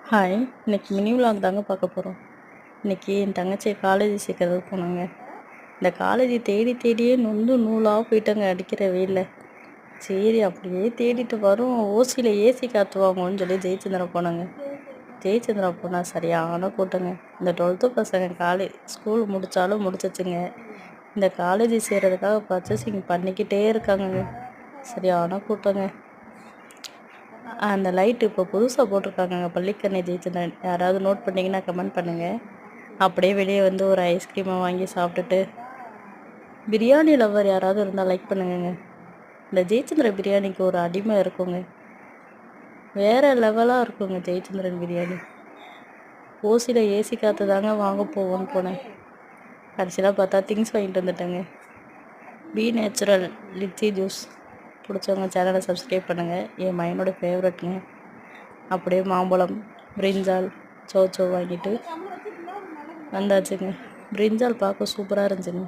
Hi, இன்னைக்கு mini vlog தாங்க பார்க்க போகிறோம். இன்றைக்கி என் தங்கச்சியை காலேஜ் சேர்க்கறதுக்கு போனாங்க. இந்த காலேஜ் தேடி தேடியே நொந்து நூலாக போயிட்டங்க அடிக்கிற வெயிலில். சரி அப்படியே தேடிட்டு வரும், ஓசியில் ஏசி காற்று வாங்குவோன்னு சொல்லி ஜெயச்சந்திரா போனாங்க. ஜெயச்சந்திரா போனால் சரியான கூட்டங்க. இந்த 12th பசங்க ஸ்கூல் முடித்தாலும் முடிச்சிச்சுங்க. இந்த காலேஜ் சேர்கிறதுக்காக பர்ச்சேசிங் பண்ணிக்கிட்டே இருக்காங்கங்க. சரியான கூட்டங்க. அந்த லைட்டு இப்போ புதுசாக போட்டிருக்காங்க பள்ளிக்கரணை ஜெயச்சந்திரன். யாராவது நோட் பண்ணிங்கன்னா கமெண்ட் பண்ணுங்கள். அப்படியே வெளியே வந்து ஒரு ஐஸ்கிரீமை வாங்கி சாப்பிட்டுட்டு, பிரியாணி லவர் யாராவது இருந்தால் லைக் பண்ணுங்கங்க. இந்த ஜெயச்சந்திர பிரியாணிக்கு ஒரு அடிமை இருக்குங்க. வேறு லெவலாக இருக்குங்க ஜெயச்சந்திரன் பிரியாணி. ஓசியில் ஏசி காற்று தாங்க வாங்க போவோன்னு போனேன். கடைசியில் பார்த்தா திங்ஸ் வாங்கிட்டு வந்துட்டேங்க. பி நேச்சுரல் லிச்சி ஜூஸ் பிடிச்சவங்க சேனலை சப்ஸ்கிரைப் பண்ணுங்கள். என் மையனோட ஃபேவரட்டுங்க. அப்படியே மாம்பழம், பிரிஞ்சால், சோச்சோ வாங்கிட்டு வந்தாச்சுங்க. பிரிஞ்சால் பார்க்க சூப்பராக இருந்துச்சுங்க.